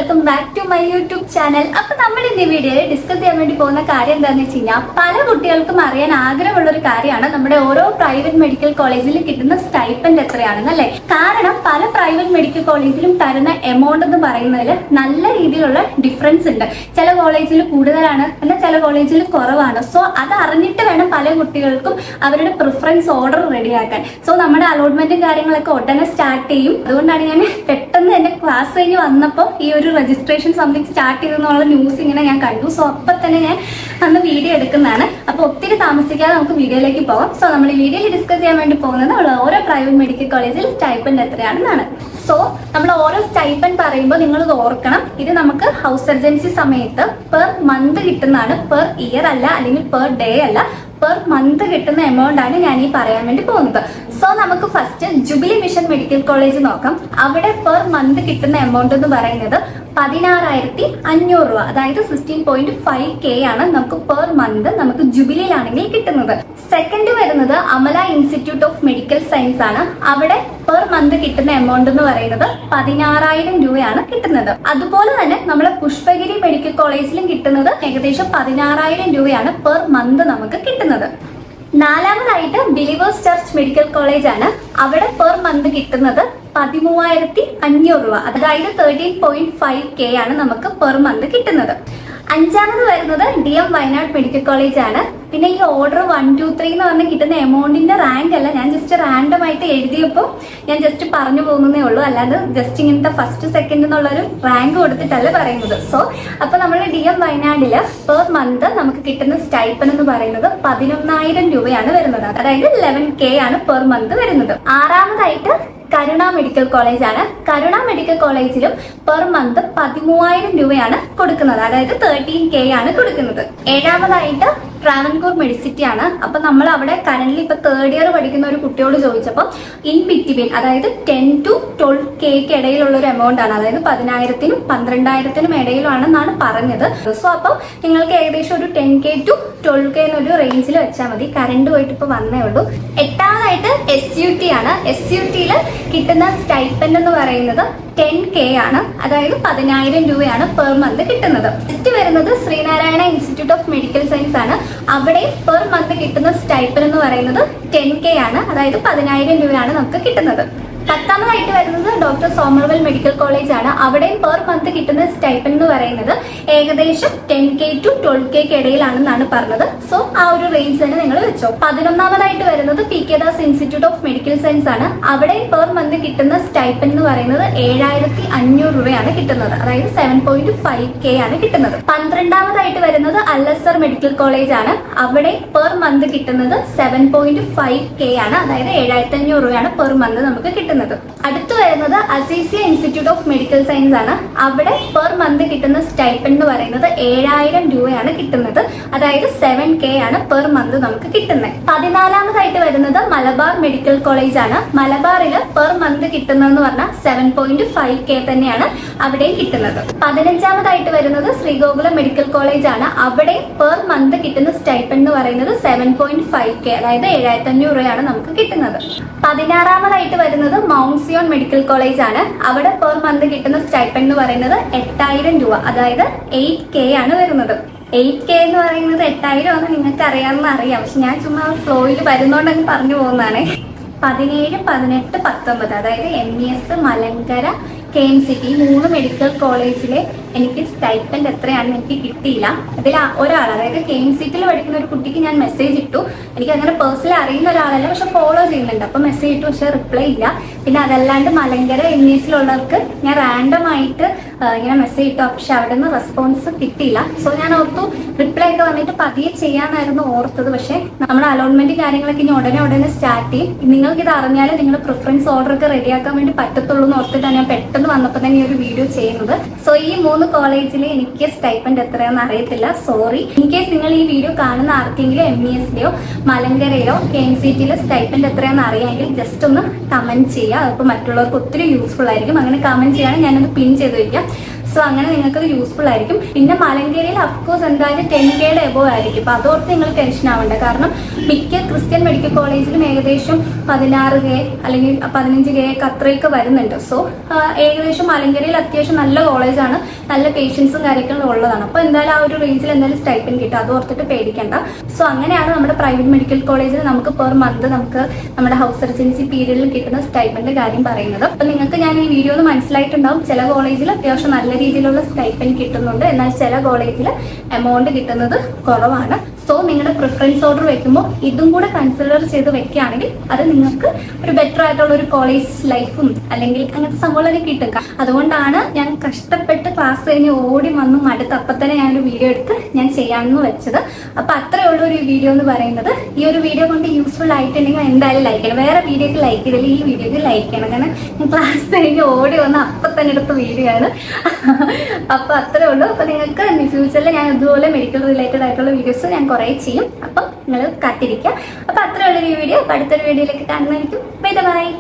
Welcome back to my YouTube channel. അപ്പൊ നമ്മൾ ഇന്ന് വീഡിയോയിൽ ഡിസ്കസ് ചെയ്യാൻ വേണ്ടി പോകുന്ന കാര്യം എന്താണെന്ന് വെച്ച് കഴിഞ്ഞാൽ, പല കുട്ടികൾക്കും അറിയാൻ ആഗ്രഹമുള്ള ഒരു കാര്യമാണ് നമ്മുടെ ഓരോ പ്രൈവറ്റ് മെഡിക്കൽ കോളേജിൽ കിട്ടുന്ന സ്റ്റൈപ്പൻഡ് എത്രയാണെന്നല്ലേ. കാരണം പല പ്രൈവറ്റ് മെഡിക്കൽ കോളേജിലും തരുന്ന എമൗണ്ട് എന്ന് പറയുന്നതിൽ നല്ല രീതിയിലുള്ള ഡിഫറൻസ് ഉണ്ട്. ചില കോളേജിൽ കൂടുതലാണ്, എന്നാൽ ചില കോളേജിൽ കുറവാണ്. സോ അത് അറിഞ്ഞിട്ട് വേണം പല കുട്ടികൾക്കും അവരുടെ പ്രിഫറൻസ് ഓർഡർ റെഡിയാക്കാൻ. സോ നമ്മുടെ അലോട്ട്മെന്റും കാര്യങ്ങളൊക്കെ ഉടനെ സ്റ്റാർട്ട് ചെയ്യും. അതുകൊണ്ടാണ് ഞാൻ പെട്ടെന്ന് എന്റെ ക്ലാസ് കഴിഞ്ഞ് വന്നപ്പോൾ ഈ ഒരു രജിസ്ട്രേഷൻ സംതിങ് സ്റ്റാർട്ട് ചെയ്തെന്നുള്ള ന്യൂസ് ഇങ്ങനെ ഞാൻ കണ്ടു. സോ അപ്പം തന്നെ ഞാൻ അന്ന് വീഡിയോ എടുക്കുന്നതാണ്. അപ്പോൾ ഒത്തിരി താമസിക്കാതെ നമുക്ക് വീഡിയോയിലേക്ക് പോകാം. സോ നമ്മൾ ഈ വീഡിയോയിൽ ഡിസ്കസ് ചെയ്യാൻ വേണ്ടി പോകുന്നത് ഓരോ പ്രൈവറ്റ് മെഡിക്കൽ കോളേജിൽ സ്റ്റൈപ്പൻഡ് എത്രയാണെന്നാണ്. സോ നമ്മൾ ഓരോ സ്റ്റൈപ്പൻഡ് പറയുമ്പോൾ നിങ്ങൾ ഇത് ഓർക്കണം, ഇത് നമുക്ക് ഹൗസ് സർജൻസി സമയത്ത് പെർ മന്ത് കിട്ടുന്നതാണ്, പെർ ഇയർ അല്ല, അല്ലെങ്കിൽ പെർ ഡേ അല്ല, പെർ മന്ത് കിട്ടുന്ന എമൗണ്ട് ആണ് ഞാൻ ഈ പറയാൻ വേണ്ടി പോകുന്നത്. സോ നമുക്ക് first jubilee mission medical college നോക്കാം. അവിടെ പെർ മന്ത് കിട്ടുന്ന എമൗണ്ട് എന്ന് പറയുന്നത് 16,500 രൂപ, അതായത് 16.5K ആണ് നമുക്ക് പെർ മന്ത് നമുക്ക് ജൂബിലിയിലാണെങ്കിൽ കിട്ടുന്നത്. സെക്കൻഡ് വരുന്നത് Amala institute of medical science ആണ്. അവിടെ പെർ മന്ത് കിട്ടുന്ന എമൗണ്ട് എന്ന് പറയുന്നത് 16,000 രൂപയാണ് കിട്ടുന്നത്. അതുപോലെ തന്നെ നമ്മുടെ പുഷ്പഗിരി മെഡിക്കൽ കോളേജിലും കിട്ടുന്നത് ഏകദേശം 16,000 രൂപയാണ് പെർ മന്ത് നമുക്ക് കിട്ടുന്നത്. നാലാമതായിട്ട് ബിലീവേഴ്സ് ചർച്ച് മെഡിക്കൽ കോളേജ് ആണ്. അവിടെ പെർ മന്ത് കിട്ടുന്നത് 13,500 രൂപ, അതായത് 13.5K ആണ് നമുക്ക് പെർ മന്ത് കിട്ടുന്നത്. അഞ്ചാമത് വരുന്നത് DM വയനാട് മെഡിക്കൽ കോളേജ് ആണ്. പിന്നെ ഈ ഓർഡർ 1, 2, 3 എന്ന് പറഞ്ഞ് കിട്ടുന്ന എമൗണ്ടിന്റെ റാങ്ക് അല്ല, ഞാൻ ജസ്റ്റ് റാൻഡം ആയിട്ട് എഴുതിയപ്പോൾ ഞാൻ ജസ്റ്റ് പറഞ്ഞു പോകുന്നതേ ഉള്ളൂ, അല്ലാതെ ജസ്റ്റ് ഇങ്ങനത്തെ ഫസ്റ്റ് സെക്കൻഡ് എന്നുള്ളൊരു റാങ്ക് കൊടുത്തിട്ടല്ല പറയുന്നത്. സോ അപ്പൊ നമ്മൾ DM വയനാടില് പെർ മന്ത് നമുക്ക് കിട്ടുന്ന സ്റ്റൈപ്പൻ എന്ന് പറയുന്നത് 11,000 രൂപയാണ് വരുന്നത്, അതായത് 11K ആണ് പെർ മന്ത് വരുന്നത്. ആറാമതായിട്ട് കരുണ മെഡിക്കൽ കോളേജ് ആണ്. കരുണ മെഡിക്കൽ കോളേജിലും പെർ മന്ത് 13,000 രൂപയാണ് കൊടുക്കുന്നത്, അതായത് 13K ആണ് കൊടുക്കുന്നത്. ഏഴാമതായിട്ട് ട്രാവൻകൂർ മെഡിസിറ്റി ആണ്. അപ്പൊ നമ്മൾ അവിടെ കറന്റ് ഇപ്പൊ തേർഡ് ഇയർ പഠിക്കുന്ന ഒരു കുട്ടിയോട് ചോദിച്ചപ്പോൾ ഇൻ ബിറ്റ്വീൻ, അതായത് 10 to 12K ഇടയിലുള്ള ഒരു എമൗണ്ട് ആണ്, അതായത് 10,000-നും 12,000-നും ഇടയിലാണെന്നാണ് പറഞ്ഞത്. സോ അപ്പം നിങ്ങൾക്ക് ഏകദേശം ഒരു 10K to 12K എന്നൊരു റേഞ്ചിൽ വെച്ചാൽ മതി. കറണ്ട് പോയിട്ട് ഇപ്പൊ വന്നേ ഉള്ളൂ. എട്ടാമതായിട്ട് SUT ആണ്. SUTയില് കിട്ടുന്ന സ്റ്റൈപ്പൻഡ് എന്ന് പറയുന്നത് 10K ആണ്, അതായത് 10,000 രൂപയാണ് പെർ മന്ത് കിട്ടുന്നത്. നെക്സ്റ്റ് വരുന്നത് Sree Narayana institute of medical science ആണ്. അവിടെ പെർ മന്ത് കിട്ടുന്ന സ്റ്റൈപ്പൻഡ് എന്ന് പറയുന്നത് 10K ആണ്, അതായത് 10,000 രൂപയാണ് നമുക്ക് കിട്ടുന്നത്. പത്താമതായിട്ട് വരുന്നത് ഡോക്ടർ സോമർവെൽ മെഡിക്കൽ കോളേജ് ആണ്. അവിടെയും പെർ മന്ത് കിട്ടുന്ന സ്റ്റൈപ്പൻഡ് എന്ന് പറയുന്നത് ഏകദേശം 10K to 12K ഇടയിലാണെന്നാണ് പറഞ്ഞത്. സോ ആ ഒരു റേഞ്ച് തന്നെ നിങ്ങൾ വെച്ചോ. 11മതായിട്ട് വരുന്നത് PK Das institute of medical science ആണ്. അവിടെ പെർ മന്ത് കിട്ടുന്ന സ്റ്റൈപ്പൻഡ് എന്ന് പറയുന്നത് 7,500 രൂപയാണ് കിട്ടുന്നത്, അതായത് 7.5K ആണ് കിട്ടുന്നത്. 12മതായിട്ട് വരുന്നത് അല്ലസർ മെഡിക്കൽ കോളേജ് ആണ്. അവിടെ പെർ മന്ത് കിട്ടുന്നത് 7.5K ആണ്, അതായത് 7,500 രൂപയാണ് പെർ മന്ത് നമുക്ക് കിട്ടുന്നത്. അടുത്ത് വരുന്നത് Azeezia institute of medical science ആണ്. അവിടെ പെർ മന്ത് കിട്ടുന്ന സ്റ്റൈപ്പൻഡ് എന്ന് പറയുന്നത് 7,000 രൂപയാണ് കിട്ടുന്നത്, അതായത് 7K ആണ് പെർ മന്ത് നമുക്ക് കിട്ടുന്നത്. 14മതായിട്ട് വരുന്നത് മലബാർ മെഡിക്കൽ കോളേജ് ആണ്. മലബാറിൽ പെർ മന്ത് കിട്ടുന്നതെന്ന് പറഞ്ഞാൽ 7.5K തന്നെയാണ് അവിടെയും കിട്ടുന്നത്. 15മതായിട്ട് വരുന്നത് ശ്രീഗോകുലം മെഡിക്കൽ കോളേജ് ആണ്. അവിടെ പെർ മന്ത് കിട്ടുന്ന സ്റ്റൈപ്പൻഡ് എന്ന് പറയുന്നത് 7.5K, അതായത് 7,500 രൂപയാണ് നമുക്ക് കിട്ടുന്നത്. 16മതായിട്ട് വരുന്നത് മൗണ്ട് സിയോൺ മെഡിക്കൽ കോളേജ് ആണ്. അവിടെ പെർ മന്ത് കിട്ടുന്ന സ്റ്റൈപ്പൻഡ് എന്ന് പറയുന്നത് 8,000 രൂപ, അതായത് 8K ആണ് വരുന്നത്. 8K എന്ന് പറയുന്നത് 8,000 ആണ് നിങ്ങൾക്ക് അറിയാമെന്ന് അറിയാം, പക്ഷെ ഞാൻ ചുമ്മാ ഫ്ലോയിൽ വരുന്നോണ്ടങ്ങ് പറഞ്ഞു പോകുന്നതാണ്. 17, 18, 19, അതായത് MES, മലങ്കര, KMCT, 3 മെഡിക്കൽ കോളേജിലെ എനിക്ക് സ്റ്റൈപ്പൻഡ് എത്രയാണെന്ന് എനിക്ക് കിട്ടിയില്ല. അതിൽ ഒരാൾ, അതായത് KMCTയിൽ പഠിക്കുന്ന ഒരു കുട്ടിക്ക് ഞാൻ മെസ്സേജ് ഇട്ടു. എനിക്ക് അങ്ങനെ പേഴ്സണലി അറിയുന്ന ഒരാളല്ല, പക്ഷെ ഫോളോ ചെയ്യുന്നുണ്ട്. അപ്പോൾ മെസ്സേജ് ഇട്ടു, പക്ഷെ റിപ്ലൈ ഇല്ല. പിന്നെ അതല്ലാണ്ട് മലങ്കര MESലുള്ളവർക്ക് ഞാൻ റാൻഡം ആയിട്ട് ഇങ്ങനെ മെസ്സേജ് ഇട്ടു, പക്ഷെ അവിടെ നിന്ന് റെസ്പോൺസ് കിട്ടിയില്ല. സോ ഞാൻ ഓർത്തു റിപ്ലൈ ഒക്കെ വന്നിട്ട് പതിയെ ചെയ്യാനായിരുന്നു ഓർത്തത്. പക്ഷെ നമ്മുടെ അലോട്ട്മെന്റ് കാര്യങ്ങളൊക്കെ ഇനി ഉടനെ സ്റ്റാർട്ട് ചെയ്യും. നിങ്ങൾക്ക് ഇത് അറിഞ്ഞാലും നിങ്ങൾ പ്രിഫറൻസ് ഓർഡർ ഒക്കെ റെഡിയാക്കാൻ വേണ്ടി പറ്റത്തുള്ളൂ എന്ന് ഓർത്തിട്ടാണ് ഞാൻ പെട്ടെന്ന് വന്നപ്പോൾ തന്നെ ഈ ഒരു വീഡിയോ ചെയ്യുന്നത്. സോ ഈ 3 കോളേജിൽ എനിക്ക് സ്റ്റൈപ്പൻഡ് എത്രയാണെന്ന് അറിയത്തില്ല, സോറി. ഇൻ കേസ് നിങ്ങൾ ഈ വീഡിയോ കാണുന്ന ആർക്കെങ്കിലും MESലെയോ മലങ്കരയിലോ KMCTയിലോ സ്റ്റൈപ്പൻഡ് എത്രയാണെന്ന് അറിയാമെങ്കിൽ ജസ്റ്റ് ഒന്ന് കമന്റ് ചെയ്യുക. അപ്പോൾ മറ്റുള്ളവർക്ക് ഒത്തിരി യൂസ്ഫുൾ ആയിരിക്കും. അങ്ങനെ കമന്റ് ചെയ്യുകയാണെങ്കിൽ ഞാനത് പിൻ ചെയ്ത് വയ്ക്കാം. സോ അങ്ങനെ നിങ്ങൾക്ക് യൂസ്ഫുൾ ആയിരിക്കും. പിന്നെ മലങ്കരയിൽ അഫ്കോഴ്സ് എന്തായാലും 10K എബോവ് ആയിരിക്കും. അപ്പൊ അതോർത്ത് നിങ്ങൾ ടെൻഷൻ ആവണ്ട. കാരണം മിക്ക ക്രിസ്ത്യൻ മെഡിക്കൽ കോളേജിലും ഏകദേശം 16K അല്ലെങ്കിൽ 15K ഒക്കെ അത്രയൊക്കെ വരുന്നുണ്ട്. സോ ഏകദേശം മലങ്കരയിൽ അത്യാവശ്യം നല്ല കോളേജാണ്, നല്ല പേഷ്യൻസും കാര്യങ്ങളും ഉള്ളതാണ്. അപ്പൊ എന്തായാലും ആ ഒരു റേഞ്ചിൽ എന്തായാലും സ്റ്റൈപ്പൻഡ് കിട്ടും, അത് ഓർത്തിട്ട് പേടിക്കണ്ട. സോ അങ്ങനെയാണ് നമ്മുടെ പ്രൈവറ്റ് മെഡിക്കൽ കോളേജിൽ നമുക്ക് പെർ മന്ത് നമുക്ക് നമ്മുടെ ഹൗസ് സർജൻസി പീരീഡിൽ കിട്ടുന്ന സ്റ്റൈപ്പൻഡിന്റെ കാര്യം പറയുന്നത്. അപ്പൊ നിങ്ങൾക്ക് ഞാൻ ഈ വീഡിയോ ഒന്ന് മനസ്സിലായിട്ടുണ്ടാവും. ചില കോളേജിൽ അത്യാവശ്യം നല്ല രീതിയിലുള്ള സ്റ്റൈപ്പൻഡ് കിട്ടുന്നുണ്ട്, എന്നാൽ ചില കോളേജിൽ എമൗണ്ട് കിട്ടുന്നത് കുറവാണ്. സോ നിങ്ങളുടെ പ്രിഫറൻസ് ഓർഡർ വെക്കുമ്പോൾ ഇതും കൂടെ കൺസിഡർ ചെയ്ത് വെക്കുകയാണെങ്കിൽ അത് നിങ്ങൾക്ക് ഒരു ബെറ്റർ ആയിട്ടുള്ള ഒരു കോളേജ് ലൈഫും അല്ലെങ്കിൽ അങ്ങനത്തെ സംഭവങ്ങളൊക്കെ കിട്ടുക. അതുകൊണ്ടാണ് ഞാൻ കഷ്ടപ്പെട്ട് ക്ലാസ് കഴിഞ്ഞ് ഓടി വന്നു മടുത്ത് അപ്പം തന്നെ ഞാനൊരു വീഡിയോ എടുത്ത് ഞാൻ ചെയ്യാമെന്ന് വെച്ചത്. അപ്പൊ അത്രയേ ഉള്ളൂ ഒരു വീഡിയോ എന്ന് പറയുന്നത്. ഈ ഒരു വീഡിയോ കൊണ്ട് യൂസ്ഫുൾ ആയിട്ടുണ്ടെങ്കിൽ എന്തായാലും ലൈക്ക് ചെയ്യണം. വേറെ വീഡിയോക്ക് ലൈക്ക് ചെയ്തില്ല, ഈ വീഡിയോക്ക് ലൈക്ക് ചെയ്യണം. കാരണം ഞാൻ ക്ലാസ് കഴിഞ്ഞ് ഓടി വന്ന് അപ്പം തന്നെ എടുത്ത വീഡിയോ ആണ്. അപ്പൊ അത്രേ ഉള്ളൂ. അപ്പൊ നിങ്ങൾക്ക് ഫ്യൂച്ചറിൽ ഞാൻ ഇതുപോലെ മെഡിക്കൽ റിലേറ്റഡ് ആയിട്ടുള്ള വീഡിയോസ് ഞാൻ കുറേ ചെയ്യും. അപ്പം നിങ്ങൾ കാത്തിരിക്കുക. അപ്പൊ അത്രേ ഉള്ളൊരു വീഡിയോ. അപ്പൊ അടുത്തൊരു വീഡിയോയിലേക്ക് കാണുന്നതായിരിക്കും. Bye bye.